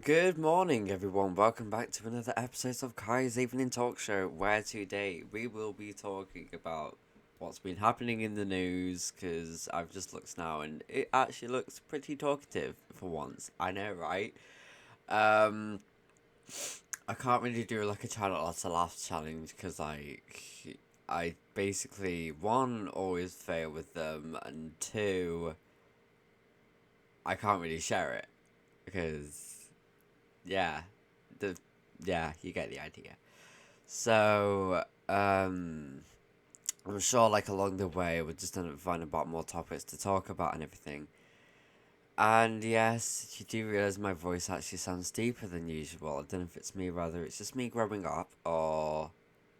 Good morning, everyone. Welcome back to another episode of Kai's Evening Talk Show, where today we will be talking about what's been happening in the news. Because I've just looked now, and it actually looks pretty talkative for once. I know, right? Um, I can't really do like a channel lots of laughs challenge because I basically one always fail with them, and two I can't really share it because yeah, the yeah, you get the idea. So, I'm sure like along the way we're just gonna find about more topics to talk about and everything. And yes, you do realize my voice actually sounds deeper than usual. I don't know if it's me, rather it's just me growing up, or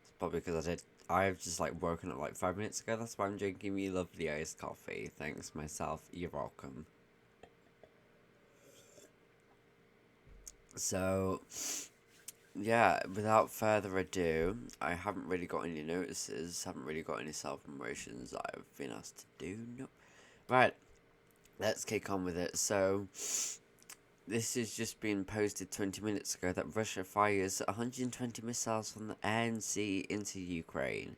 it's probably because I've just like woken up like 5 minutes ago. That's why I'm drinking me lovely iced coffee. Thanks myself. You're welcome. So, yeah, without further ado, I haven't really got any notices, haven't really got any self promotions that I've been asked to do. Nope. Right, let's kick on with it. So, this has just been posted 20 minutes ago that Russia fires 120 missiles from the air and sea into Ukraine.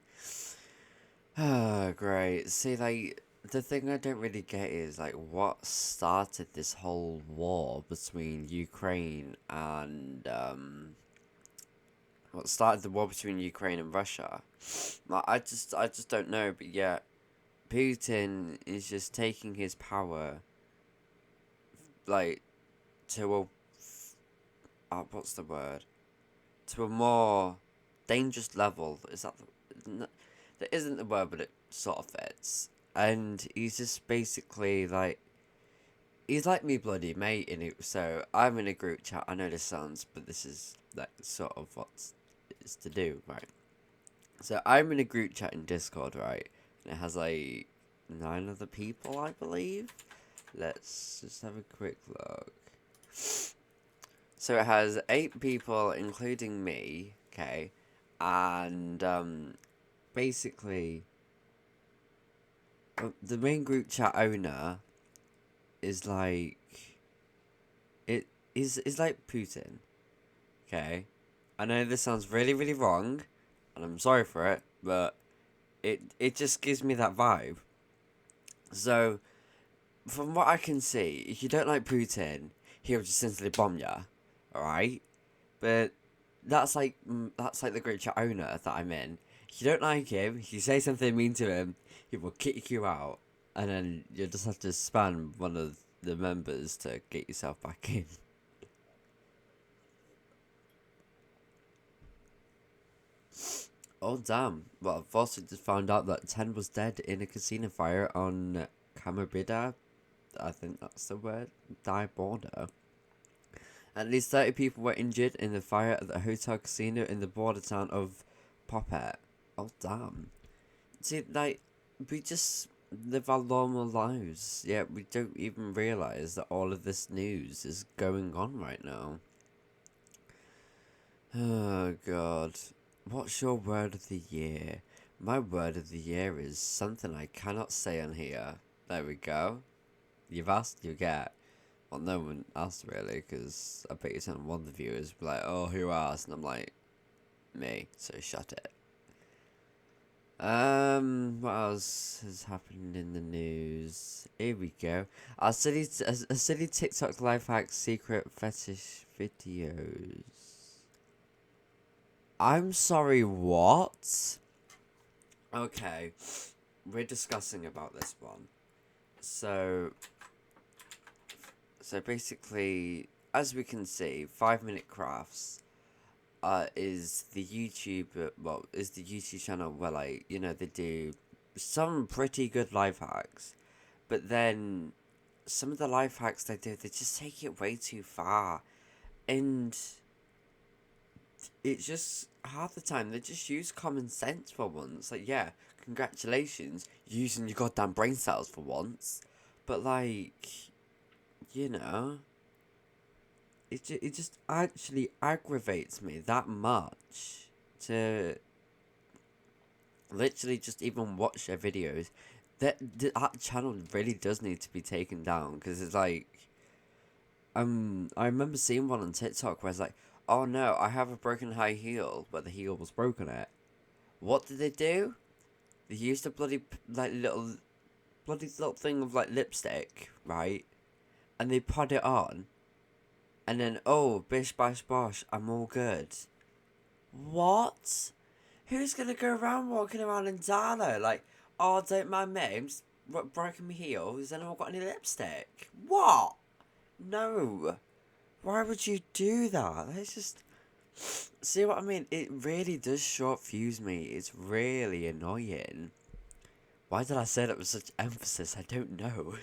Oh, great. See, like, the thing I don't really get is, like, what started this whole war between Ukraine and, what started the war between Ukraine and Russia. Like, I just don't know. But yeah, Putin is just taking his power, like, to what's the word? To a more dangerous level. Is that that isn't the word, but it sort of fits. And he's just basically like he's like me bloody mate in it. So I'm in a group chat. I know this sounds, but this is like sort of what it's to do, right? So I'm in a group chat in Discord, right? And it has like 9 other people, I believe. Let's just have a quick look. So it has 8 people, including me, okay? And basically, the main group chat owner is like it is like Putin, okay? I know this sounds really really wrong, and I'm sorry for it, but it just gives me that vibe. So from what I can see, if you don't like Putin, he'll just instantly bomb ya, alright? But that's like the group chat owner that I'm in. If you don't like him, if you say something mean to him, he will kick you out, and then you'll just have to spam one of the members to get yourself back in. Oh damn! Well, I've also just found out that 10 was dead in a casino fire on Kamabida. I think that's the word. Die border. At least 30 people were injured in the fire at the hotel casino in the border town of Poppet. Oh, damn. See, like, we just live our normal lives, yet we don't even realise that all of this news is going on right now. Oh, God. What's your word of the year? My word of the year is something I cannot say on here. There we go. You've asked, you get. Well, no one asked really, because I bet you some one of the viewers be like, oh, who asked? And I'm like, me, so shut it. What else has happened in the news? Here we go. A silly TikTok life hack secret fetish videos. I'm sorry, what? Okay, we're discussing about this one. So, so basically, as we can see, 5 Minute Crafts is the YouTube is the YouTube channel where like they do some pretty good life hacks, but then some of the life hacks they do they just take it way too far, and it's just half the time they just use common sense for once. Like yeah, congratulations using your goddamn brain cells for once, but like you know it just actually aggravates me that much to literally just even watch their videos. That channel really does need to be taken down because it's like I remember seeing one on TikTok where it's like, oh no, I have a broken high heel, but the heel was broken at. What did they do? They used a bloody little thing of like lipstick, right? And they put it on, and then oh, bish bash bosh, I'm all good. What? Who's gonna go around walking around in Dana like, oh, don't mind me, I'm just broken my heel. Has anyone got any lipstick? What? No. Why would you do that? That's just. See what I mean? It really does short fuse me. It's really annoying. Why did I say that with such emphasis? I don't know.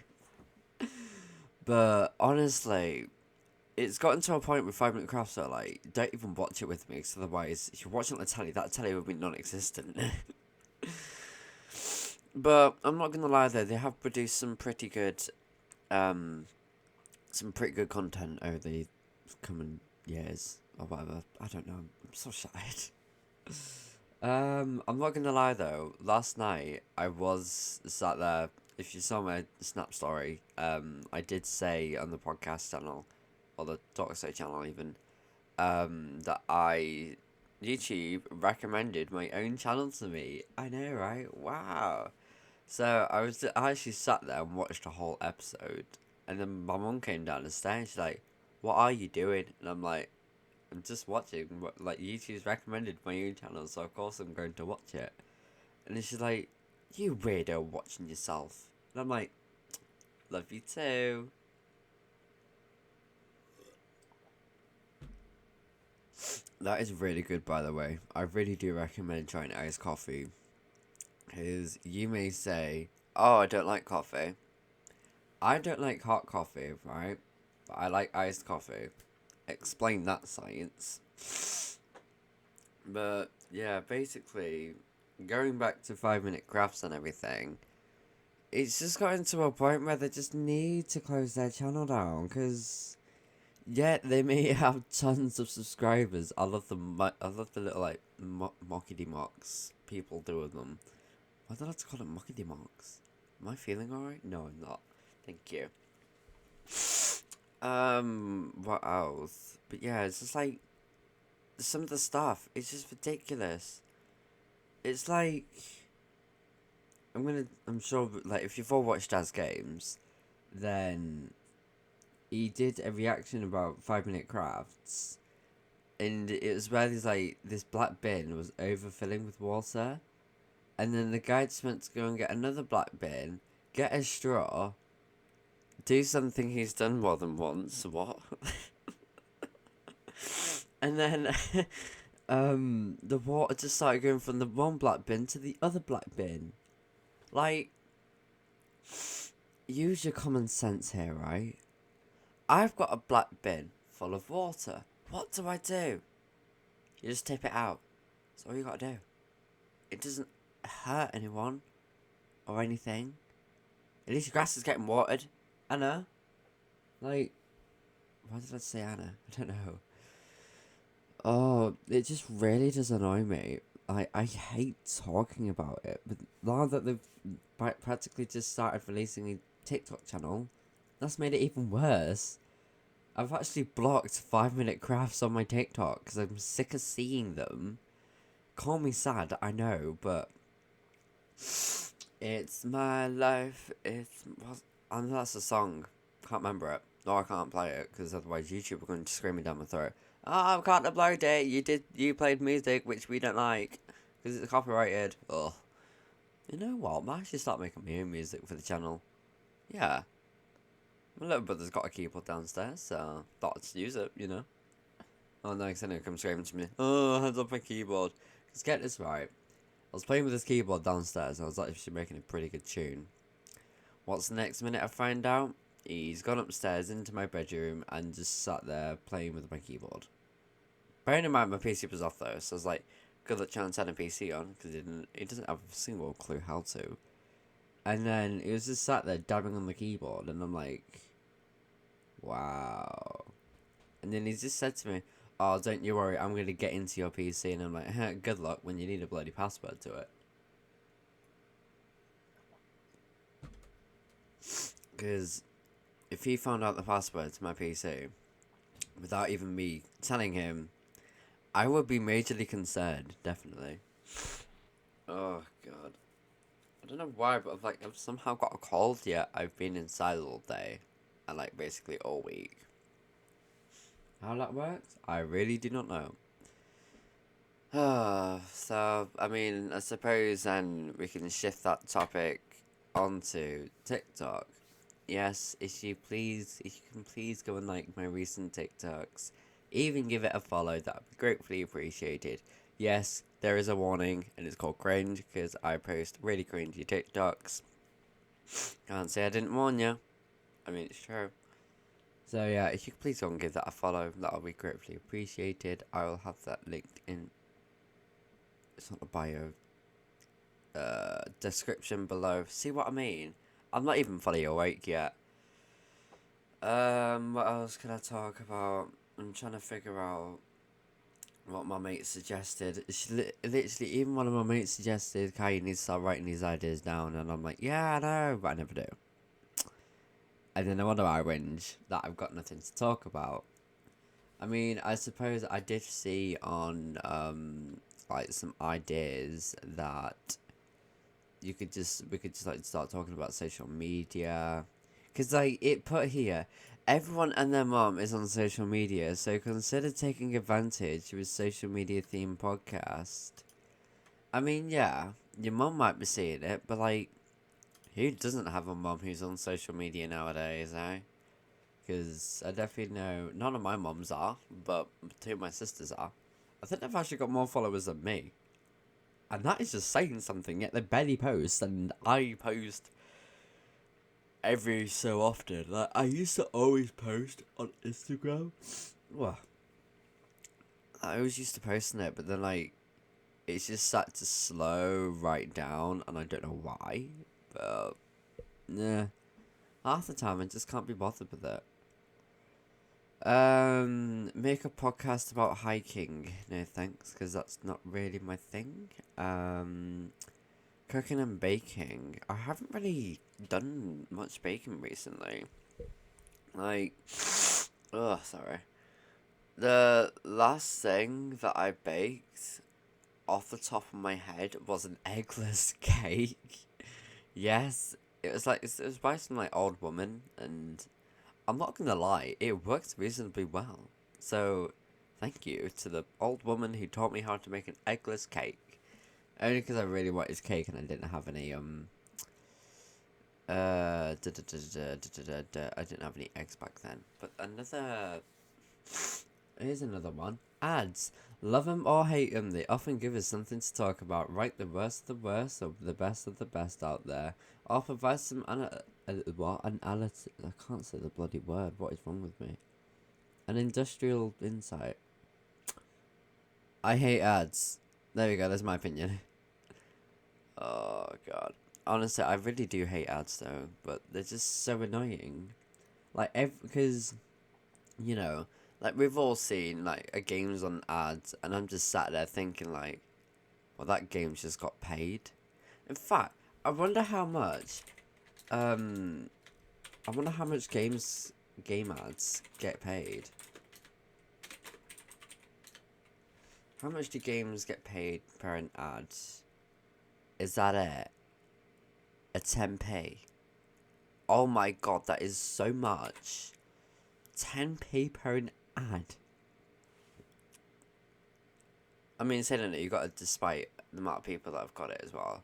But honestly, it's gotten to a point with 5 Minute Crafts that like, don't even watch it with me, because otherwise, if you're watching on the telly, that telly would be non-existent. But I'm not gonna lie though, they have produced some pretty good content over the coming years or whatever. I don't know. I'm so shattered. I'm not gonna lie though. Last night I was sat there. If you saw my Snap story, I did say on the podcast channel, or the Talk Show channel even, that YouTube recommended my own channel to me. I know, right? Wow. So I actually sat there and watched a whole episode, and then my mum came down the stairs. She's like, "What are you doing?" And I'm like, "I'm just watching. What like YouTube's recommended my own channel, so of course I'm going to watch it." And then she's like, "You weirdo, watching yourself." And I'm like, "Love you too." That is really good, by the way. I really do recommend trying iced coffee. Because you may say, "Oh, I don't like coffee." I don't like hot coffee, right? But I like iced coffee. Explain that, science. But yeah, basically, going back to 5 Minute Crafts and everything, it's just gotten to a point where they just need to close their channel down, because yeah, they may have tons of subscribers. I love the little like mockety mocks people do with them. Why did I have to call it mockety mocks? Am I feeling alright? No, I'm not. Thank you. What else? But yeah, it's just like some of the stuff. It's just ridiculous. It's like I'm sure like if you've all watched Daz Games, then he did a reaction about 5 Minute Crafts, and it was where there's like this black bin was overfilling with water, and then the guy just went to go and get another black bin, get a straw, do something he's done more than once. What? And then the water just started going from the one black bin to the other black bin. Like, use your common sense here, right? I've got a black bin full of water. What do I do? You just tip it out. That's all you gotta do. It doesn't hurt anyone or anything. At least your grass is getting watered. Anna. Like, why did I say Anna? I don't know. Oh, it just really does annoy me. I hate talking about it, but now that they've practically just started releasing a TikTok channel, that's made it even worse. I've actually blocked 5 Minute Crafts on my TikTok because I'm sick of seeing them. Call me sad, I know, but it's my life. I know that's a song. Can't remember it. No, I can't play it because otherwise YouTube are going to scream me down my throat. Oh, I can't upload it. You played music which we don't like because it's copyrighted. Ugh. You know what? I might actually start making my own music for the channel. Yeah. My little brother's got a keyboard downstairs, so thought I'd use it, you know. Oh no, because then he'll come screaming to me. Oh, hands off my keyboard. Because get this right. I was playing with this keyboard downstairs and I was actually making a pretty good tune. What's the next minute I find out? He's gone upstairs into my bedroom and just sat there playing with my keyboard. Bearing in mind my PC was off though, so I was like, good luck trying to turn a PC on, because he doesn't have a single clue how to. And then he was just sat there dabbing on the keyboard, and I'm like, wow. And then he just said to me, oh, don't you worry, I'm going to get into your PC. And I'm like, good luck when you need a bloody password to it. Because if he found out the password to my PC without even me telling him, I would be majorly concerned, definitely. Oh god. I don't know why, but I've somehow got a cold yet. I've been inside all day and like basically all week. How that works? I really do not know. So I mean, I suppose then we can shift that topic onto TikTok. Yes, if you can please go and like my recent TikToks, even give it a follow, that would be gratefully appreciated. Yes, there is a warning, and it's called cringe, because I post really cringy TikToks. Can't say I didn't warn you. I mean, it's true. So yeah, if you could please go and give that a follow, that would be gratefully appreciated. I will have that linked in, it's not a bio, description below. See what I mean? I'm not even fully awake yet. What else can I talk about? I'm trying to figure out what my mate suggested. Literally, even one of my mates suggested, Kai, you need to start writing these ideas down. And I'm like, yeah, I know, but I never do. And then I wonder why I whinge that I've got nothing to talk about. I mean, I suppose I did see on, like, some ideas that we could just, like, start talking about social media. Because, like, it put here, everyone and their mom is on social media, so consider taking advantage with social media themed podcast. I mean, yeah, your mom might be seeing it, but, like, who doesn't have a mom who's on social media nowadays, eh? Because I definitely know none of my moms are, but two of my sisters are. I think they've actually got more followers than me. And that is just saying something, yet they barely post, and I post every so often. Like, I used to always post on Instagram. Well, I always used to post on it, but then, like, it's just started to slow right down, and I don't know why. But, yeah. Half the time, I just can't be bothered with it. Make a podcast about hiking. No thanks, because that's not really my thing. Cooking and baking. I haven't really done much baking recently. Like, oh, sorry. The last thing that I baked, off the top of my head, was an eggless cake. Yes, it was like, it was by some like old woman, and I'm not gonna lie, it worked reasonably well. So, thank you to the old woman who taught me how to make an eggless cake. Only because I really wanted cake and I didn't have any, I didn't have any eggs back then. But here's another one. Ads. Love 'em or hate 'em, they often give us something to talk about. Write the worst of the worst or the best of the best out there. Or provide some analysis. I can't say the bloody word. What is wrong with me? An industrial insight. I hate ads. There we go. That's my opinion. Oh god. Honestly, I really do hate ads though, but they're just so annoying. Like, because, you know, like we've all seen like a game's on ads, and I'm just sat there thinking like, well, that game's just got paid. In fact, I wonder how much, I wonder how much game ads get paid. How much do games get paid per an ad? Is that it? A 10p? Oh my god, that is so much. 10p per an ad. I mean, saying that, you got it despite the amount of people that have got it as well.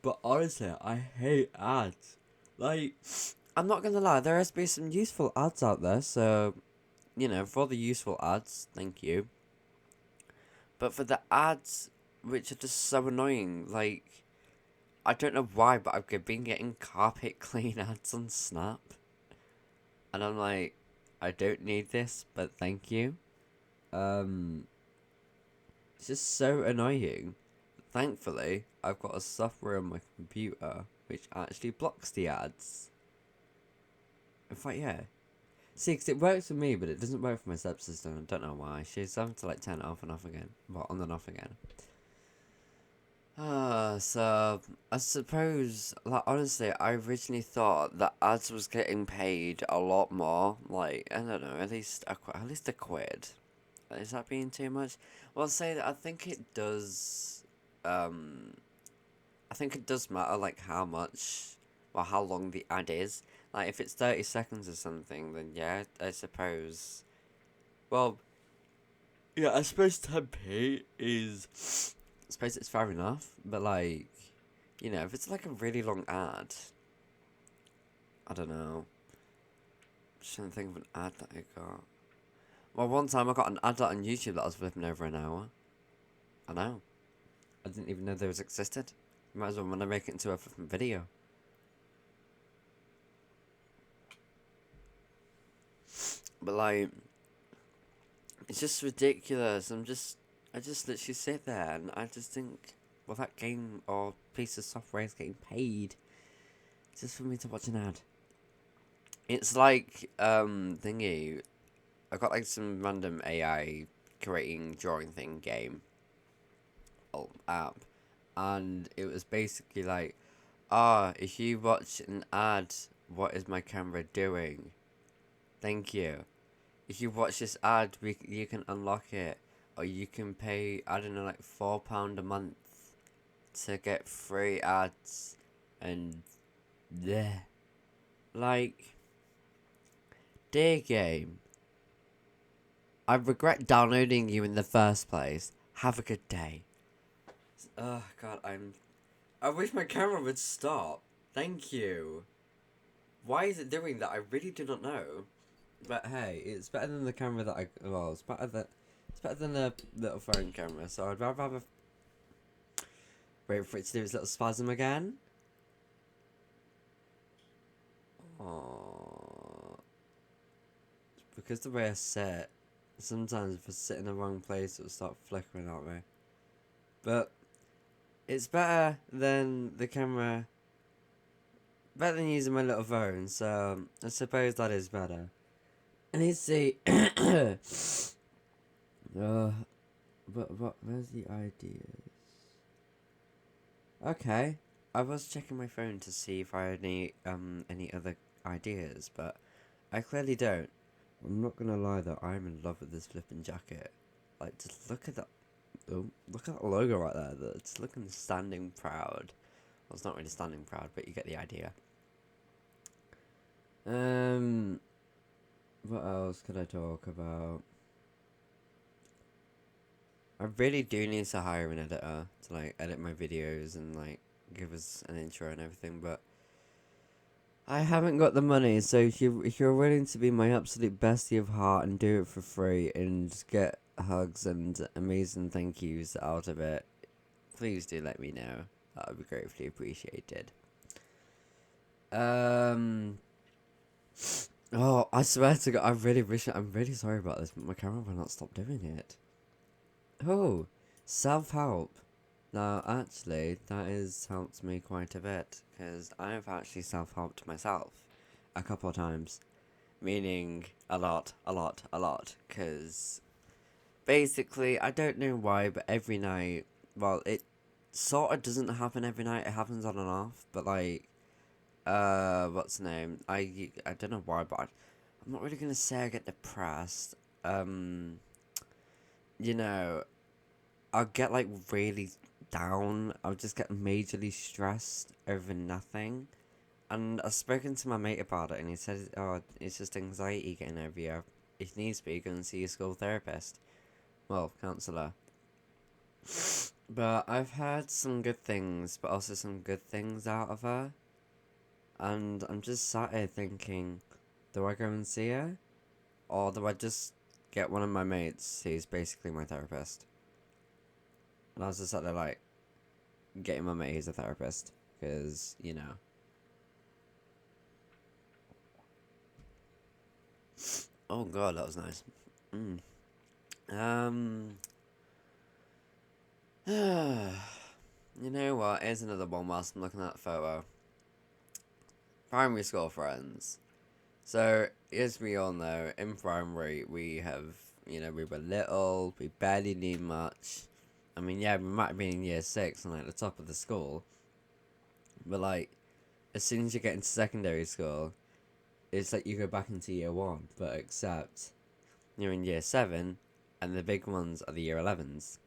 But honestly, I hate ads. Like, I'm not gonna lie, there has to be some useful ads out there, so, you know, for the useful ads, thank you. But for the ads, which are just so annoying, like, I don't know why, but I've been getting carpet clean ads on Snap. And I'm like, I don't need this, but thank you. It's just so annoying. Thankfully, I've got a software on my computer which actually blocks the ads. In fact, yeah. See, 'cause it works for me, but it doesn't work for my stepsister. I don't know why. She's having to like turn it off and off again. Well, on and off again. So I suppose, like, honestly, I originally thought that ads was getting paid a lot more. Like, I don't know, at least a quid. Is that being too much? Well, say that I think it does. Um, I think it does matter, like how much, or how long the ad is. Like, if it's 30 seconds or something, then yeah, I suppose. Well, yeah, I suppose 10p is. I suppose it's fair enough, but like, if it's like a really long ad, I don't know. Just trying to think of an ad that I got. Well, one time I got an advert on YouTube that was flipping over an hour. I know. I didn't even know those existed. Might as well want to make it into a flipping video. But like, it's just ridiculous. I just literally sit there and I just think, well, that game or piece of software is getting paid just for me to watch an ad. It's like, thingy. I got like some random AI creating drawing thing game or app, and it was basically like, if you watch an ad, what is my camera doing? Thank you. If you watch this ad, you can unlock it, or you can pay, I don't know, like £4 a month to get free ads, and yeah, like, dear game, I regret downloading you in the first place. Have a good day. Oh god, I wish my camera would stop. Thank you. Why is it doing that? I really do not know. But hey, it's better than the camera that it's better than the little phone camera. So I'd rather have a wait for it to do its little spasm again. Oh, because the way I sit, sometimes if I sit in the wrong place, it'll start flickering at me. But it's better than the camera. Better than using my little phone. So I suppose that is better. And let's see. Where's the ideas? Okay, I was checking my phone to see if I had any other ideas, but I clearly don't. I'm not gonna lie though, I'm in love with this flipping jacket. Like, just look at that. Oh, look at that logo right there. It's looking standing proud. Well, it's not really standing proud, but you get the idea. What else could I talk about? I really do need to hire an editor to like edit my videos and like give us an intro and everything, but I haven't got the money. So if you're willing to be my absolute bestie of heart and do it for free and get hugs and amazing thank yous out of it, please do let me know. That would be gratefully appreciated. Oh, I swear to God, I'm really sorry about this, but my camera will not stop doing it. Oh, self-help. Now, actually, that has helped me quite a bit, because I have actually self-helped myself a couple of times. Meaning, a lot, because basically, I don't know why, but every night, well, it sort of doesn't happen every night, it happens on and off, but like, what's the name? I don't know why, but I'm not really gonna say I get depressed. Um, you know, I'll get like really down. I'll just get majorly stressed over nothing. And I've spoken to my mate about it, and he said, "Oh, it's just anxiety getting over you. If needs be, go and see a school therapist. Well, counsellor." But I've heard some good things, but also some good things out of her. And I'm just sat here thinking, do I go and see her? Or do I just get one of my mates who's basically my therapist? And I was just sat there like, getting my mate who's a therapist. Because, Oh god, that was nice. Mm. Um... You know what? Here's another one whilst I'm looking at that photo. Primary school friends. So, as we all know, in primary, we have, we were little, we barely knew much. I mean, yeah, we might have been in year 6 and like the top of the school, but like as soon as you get into secondary school, it's like you go back into year 1, but except you're in year 7, and the big ones are the year 11s.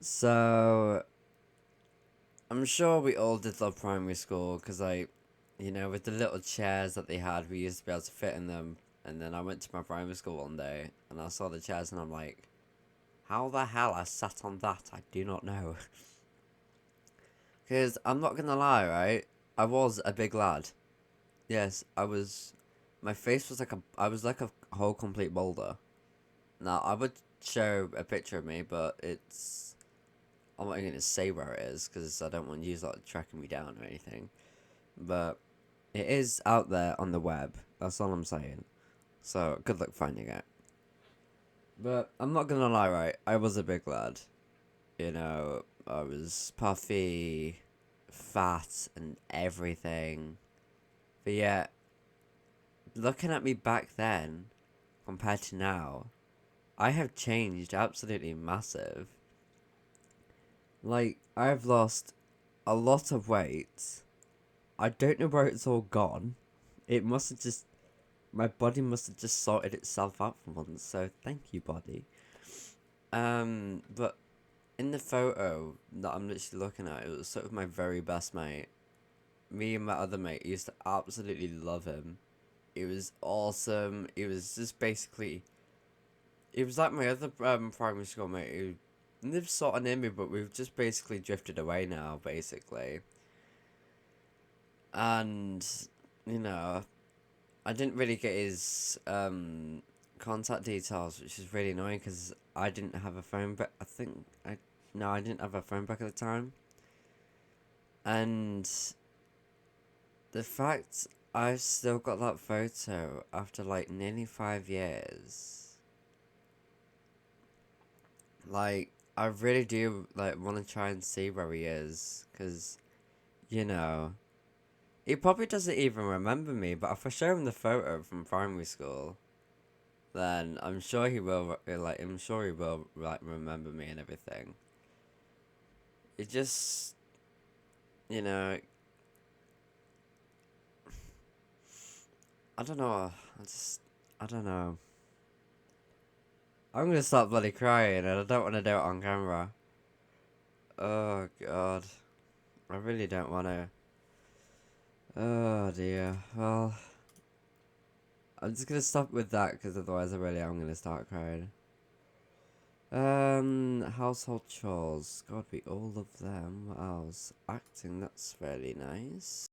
So I'm sure we all did love primary school because, like, you know, with the little chairs that they had, we used to be able to fit in them. And then I went to my primary school one day and I saw the chairs and I'm like, how the hell I sat on that? I do not know. Because I'm not gonna lie, right? I was a big lad. Yes, I was. My face was like I was like a whole complete boulder. Now, I would show a picture of me, but it's. I'm not going to say where it is because I don't want you like tracking me down or anything. But it is out there on the web. That's all I'm saying. So good luck finding it. But I'm not gonna lie, right? I was a big lad. You know, I was puffy, fat, and everything. But yeah, looking at me back then compared to now, I have changed absolutely massive. Like, I've lost a lot of weight. I don't know where it's all gone. It must have just. My body must have just sorted itself out for once, so thank you, body. But in the photo that I'm literally looking at, it was sort of my very best mate. Me and my other mate used to absolutely love him. It was awesome. It was just basically. It was like my other primary school mate who lives sort of near me, but we've just basically drifted away now, basically. And, you know, I didn't really get his contact details, which is really annoying because I didn't have a phone back. No, I didn't have a phone back at the time. And the fact I've still got that photo after like nearly 5 years, like I really do like want to try and see where he is, because you know he probably doesn't even remember me. But if I show him the photo from primary school, then I'm sure he will. Like I'm sure he will like remember me and everything. It just, you know, I don't know. I don't know. I'm gonna start bloody crying, and I don't want to do it on camera. Oh god, I really don't want to. Oh dear. Well, I'm just gonna stop with that because otherwise I really am gonna start crying. Household chores. God, we all love them. What else? Acting. That's fairly nice.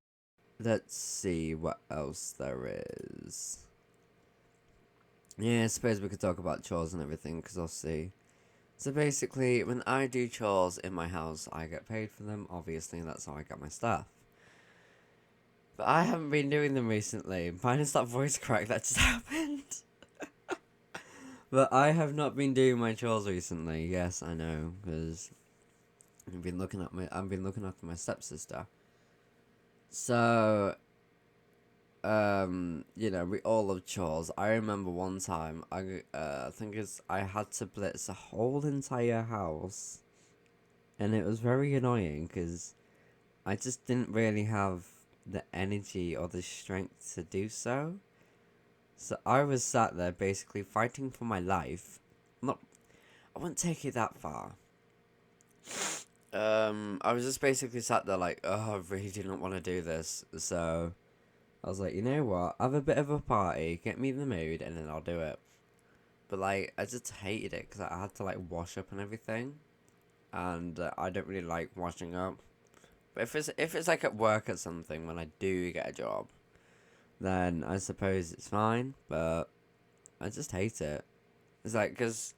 Let's see what else there is. Yeah, I suppose we could talk about chores and everything, because I'll see. So basically, when I do chores in my house, I get paid for them, obviously, and that's how I get my stuff. But I haven't been doing them recently, minus that voice crack that just happened. But I have not been doing my chores recently, yes, I know, because I've been looking after my stepsister. So, you know, we all love chores. I remember one time, I think I had to blitz a whole entire house, and it was very annoying because I just didn't really have the energy or the strength to do so. So I was sat there basically fighting for my life. Not, I wouldn't take it that far. I was just basically sat there like, oh, I really didn't want to do this. So I was like, you know what? Have a bit of a party, get me in the mood, and then I'll do it. But like, I just hated it because I had to like wash up and everything, and I don't really like washing up. But if it's like at work or something when I do get a job, then I suppose it's fine. But I just hate it. It's like, because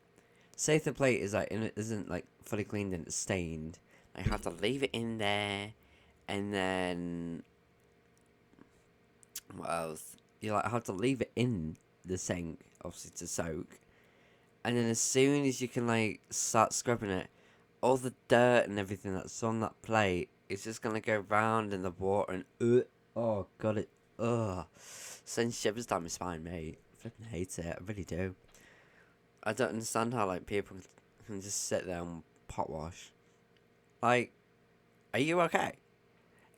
say if the plate is like isn't like fully cleaned and it's stained, I have to leave it in there, and then what else? You like have to leave it in the sink, obviously to soak, and then as soon as you can like start scrubbing it, all the dirt and everything that's on that plate is just gonna go round in the water and oh god it sends shivers down my spine, mate. I flipping hate it, I really do. I don't understand how like people and just sit there and pot wash. Like, are you okay?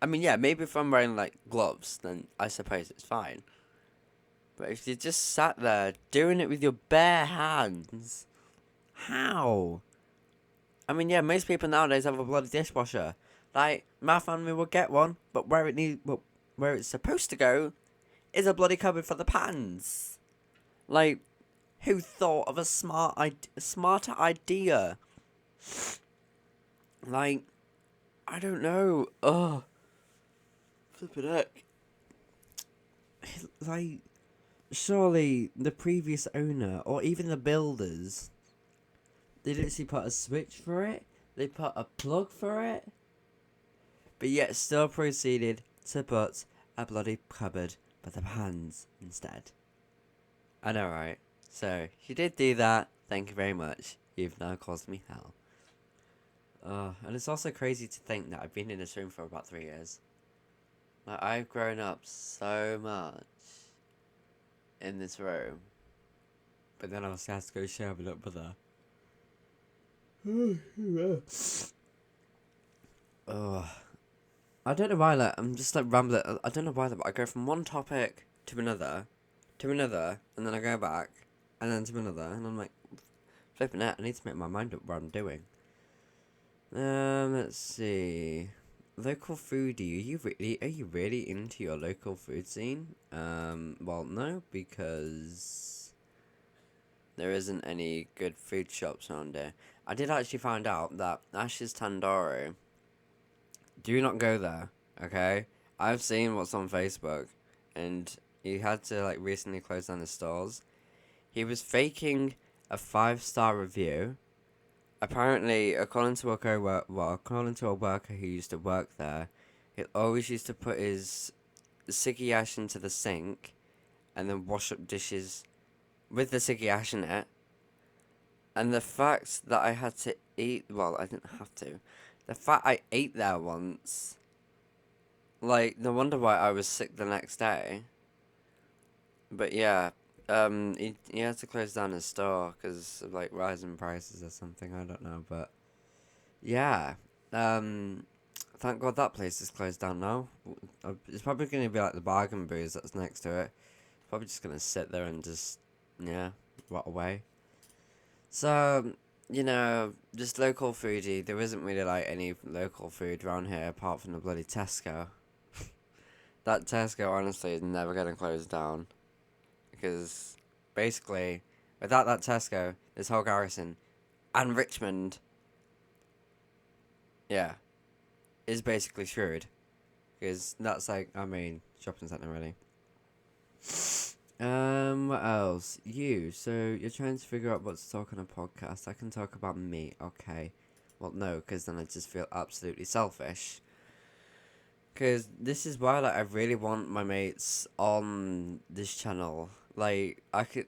I mean, yeah, maybe if I'm wearing, like, gloves, then I suppose it's fine. But if you just sat there doing it with your bare hands, how? I mean, yeah, most people nowadays have a bloody dishwasher. Like, my family will get one, but where it's supposed to go is a bloody cupboard for the pans. Like, who thought of a smarter idea? Like, I don't know. Ugh. Flippin' heck. Like, surely the previous owner, or even the builders, they literally put a switch for it, they put a plug for it, but yet still proceeded to put a bloody cupboard for the pans instead. I know, right? So, you did do that, thank you very much. You've now caused me hell. And it's also crazy to think that I've been in this room for about 3 years. Like, I've grown up so much in this room. But then I was asked to go share with little brother. I don't know why, like, I'm just like rambling. I don't know why, but I go from one topic to another, and then I go back, and then to another, and I'm like, flipping out, I need to make my mind up what I'm doing. Let's see. Local foodie, are you really into your local food scene? Well, no, because there isn't any good food shops around here. I did actually find out that Ash's Tandoori, do not go there, okay? I've seen what's on Facebook, and he had to, like, recently close down his stores. He was faking a 5-star review. Apparently, according to a worker who used to work there, he always used to put his ciggy ash into the sink, and then wash up dishes with the ciggy ash in it. And the fact that I had to eat, well, I didn't have to. The fact I ate there once, like, no wonder why I was sick the next day. But yeah, he had to close down his store because of, like, rising prices or something, I don't know, but yeah, thank God that place is closed down now. It's probably going to be like the bargain booze that's next to it. Probably just going to sit there and just, yeah, rot away. So, you know, just local foodie, there isn't really, like, any local food around here apart from the bloody Tesco. That Tesco, honestly, is never going to close down. Because, basically, without that Tesco, this whole garrison, and Richmond, yeah, is basically screwed. Because that's, like, our main shopping centre, really. What else? So you're trying to figure out what to talk on a podcast. I can talk about me, okay. Well, no, because then I just feel absolutely selfish. Because this is why, like, I really want my mates on this channel. Like, I could,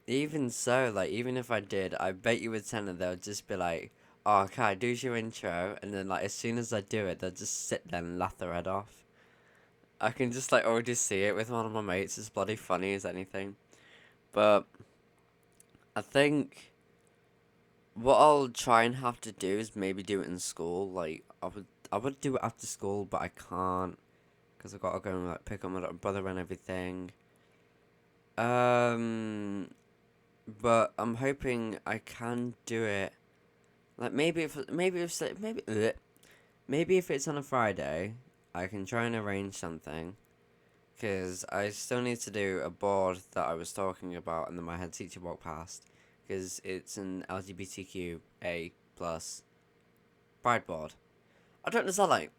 even so, like, even if I did, I bet you with Tenor, they'll just be like, oh, okay, do your intro, and then, like, as soon as I do it, they'll just sit there and laugh their head off. I can just, like, already see it with one of my mates. It's bloody funny as anything. But I think what I'll try and have to do is maybe do it in school. Like, I would do it after school, but I can't because I've got to go and, like, pick up my little brother and everything. But I'm hoping I can do it. Like, maybe if it's on a Friday, I can try and arrange something. Because I still need to do a board that I was talking about, and then my head teacher walked past. Because it's an LGBTQA plus pride board. I don't understand, like,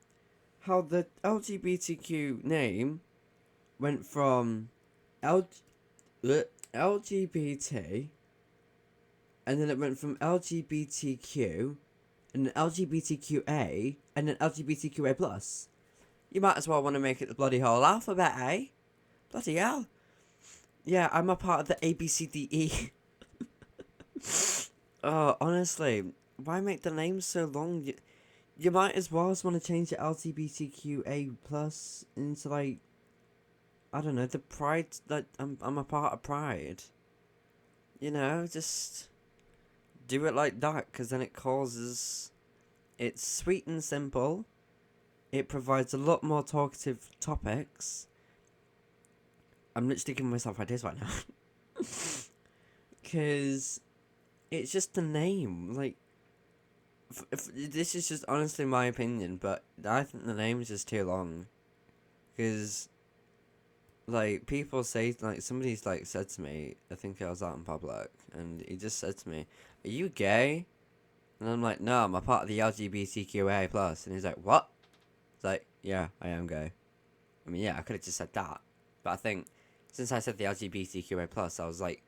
how the LGBTQ name went from LGBT, and then it went from LGBTQ, and then LGBTQA, and then LGBTQA plus. You might as well want to make it the bloody whole alphabet, eh? Bloody hell. Yeah, I'm a part of the ABCDE. Oh, honestly, why make the name so long? You might as well just want to change the LGBTQA plus into, like, I don't know, the Pride, like, I'm a part of Pride. You know, just do it like that, because then it causes... It's sweet and simple. It provides a lot more talkative topics. I'm literally giving myself ideas right now. Because it's just the name. Like, if this is just honestly my opinion, but I think the name is just too long. Because, like, people say, like, somebody's, like, said to me, I think I was out in public, and he just said to me, "Are you gay?" And I'm like, "No, I'm a part of the LGBTQA+. And he's like, "What?" It's like, "Yeah, I am gay." I mean, yeah, I could have just said that. But I think, since I said the LGBTQA+, I was like,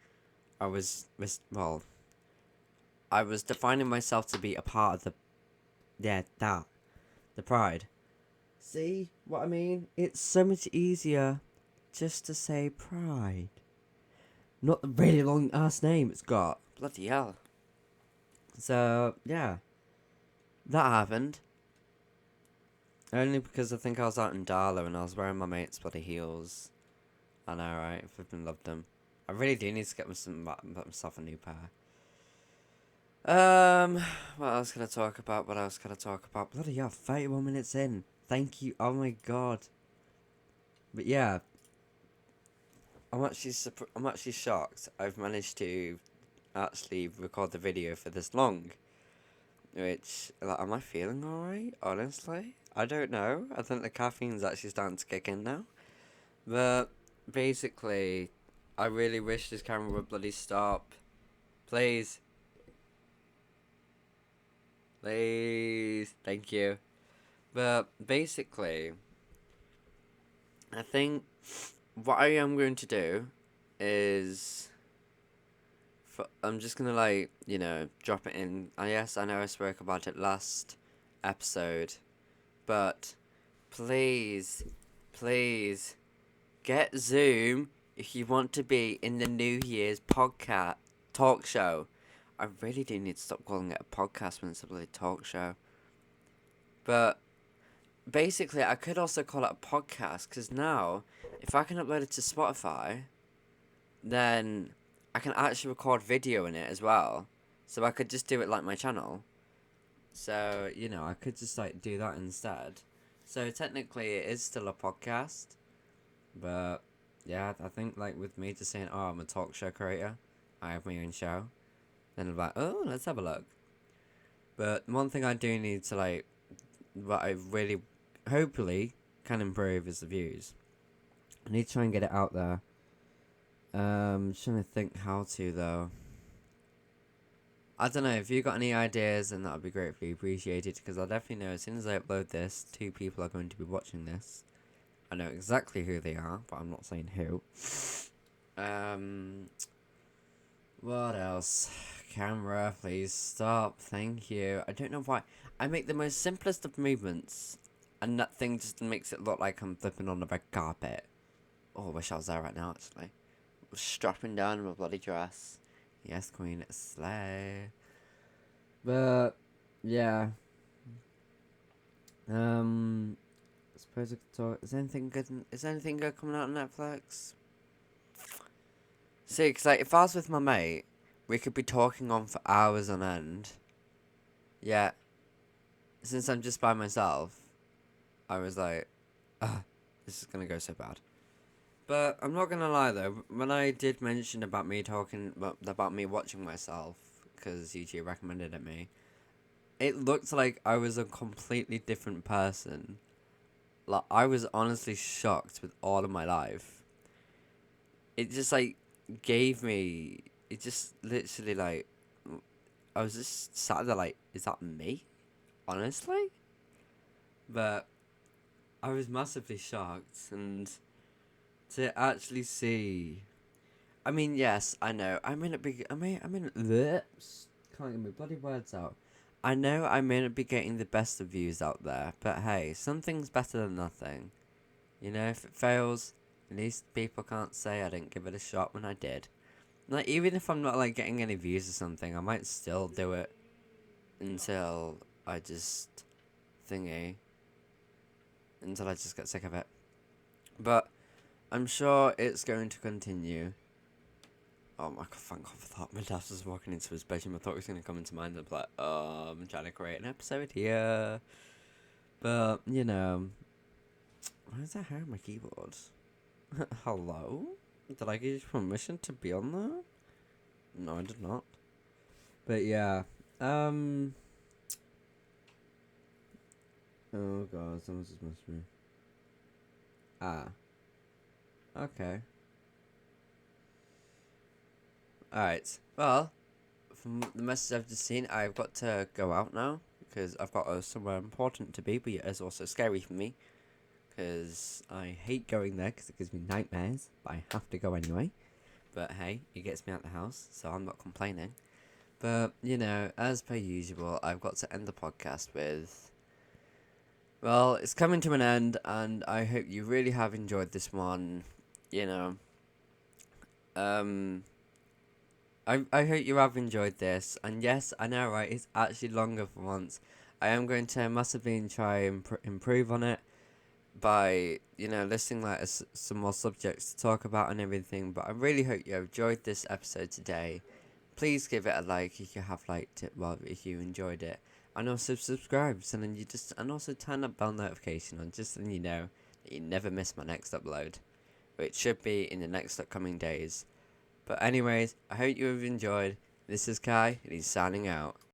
I was defining myself to be a part of the pride. See what I mean? It's so much easier just to say pride. Not the really long ass name it's got. Bloody hell. So, yeah. That happened. Only because I think I was out in Darla and I was wearing my mate's bloody heels. I know, right? I flipping loved them. I really do need to get myself a new pair. What else can I talk about? Bloody hell, 31 minutes in. Thank you. Oh my god. But yeah, I'm actually shocked. I've managed to actually record the video for this long. Which, like, am I feeling alright? Honestly, I don't know. I think the caffeine's actually starting to kick in now. But basically, I really wish this camera would bloody stop. Please. Please. Thank you. But basically, I think what I am going to do is... I'm just gonna, like, drop it in. Yes, I know I spoke about it last episode. But please, please, get Zoom if you want to be in the New Year's podcast talk show. I really do need to stop calling it a podcast when it's a bloody talk show. But basically, I could also call it a podcast, because now, if I can upload it to Spotify, then I can actually record video in it as well. So I could just do it like my channel. So, I could just, like, do that instead. So technically it is still a podcast. But yeah, I think, like, with me just saying, "Oh, I'm a talk show creator, I have my own show," then I'm like, "Oh, let's have a look." But one thing I do need to, like, what I really hopefully can improve is the views. I need to try and get it out there. Just trying to think how to, though. I don't know, if you got any ideas, then that would be greatly appreciated, because I definitely know as soon as I upload this, 2 people are going to be watching this. I know exactly who they are, but I'm not saying who. What else? Camera, please stop. Thank you. I don't know why. I make the most simplest of movements, and that thing just makes it look like I'm flipping on the red carpet. Oh, I wish I was there right now, actually. Strapping down in my bloody dress. Yes, Queen, slay. But, yeah. I suppose I could talk. Is anything good coming out on Netflix? See, because, like, if I was with my mate, we could be talking on for hours on end. Yeah. Since I'm just by myself, I was like, this is gonna go so bad. But I'm not gonna lie though, when I did mention about me watching myself, because YouTube recommended it me, it looked like I was a completely different person. Like, I was honestly shocked with all of my life. It just, like, gave me... It just literally, like... I was just sat there like, is that me? Honestly? But I was massively shocked, and to actually see... I mean, yes, I know. I may not be... Can't get my bloody words out. I know I may not be getting the best of views out there, but hey, something's better than nothing. If it fails, at least people can't say I didn't give it a shot when I did. Like, even if I'm not, like, getting any views or something, I might still do it until I just until I just get sick of it. But I'm sure it's going to continue. Oh my god, thank God for that. My dad was walking into his bedroom. I thought he was going to come into mine. I was like, I'm trying to create an episode here. But, you know, why is there hair on my keyboard? Hello? Did I give you permission to be on there? No, I did not. But yeah, oh god, someone's just messaged me. Ah, okay. Alright, well, from the message I've just seen, I've got to go out now because I've got somewhere important to be, but it is also scary for me because I hate going there because it gives me nightmares, but I have to go anyway. But hey, it gets me out the house, so I'm not complaining. But, you know, as per usual, I've got to end the podcast with, well, it's coming to an end, and I hope you really have enjoyed this one. You know, um, I hope you have enjoyed this, and yes, I know, right, it's actually longer for once. I am going to massively try and improve on it by, you know, listing like some more subjects to talk about and everything, but I really hope you enjoyed this episode today. Please give it a like if you have liked it, well, if you enjoyed it. And also subscribe, so then and also turn that bell notification on, just so you know that you never miss my next upload, which should be in the next upcoming days. But anyways, I hope you have enjoyed. This is Kai, and he's signing out.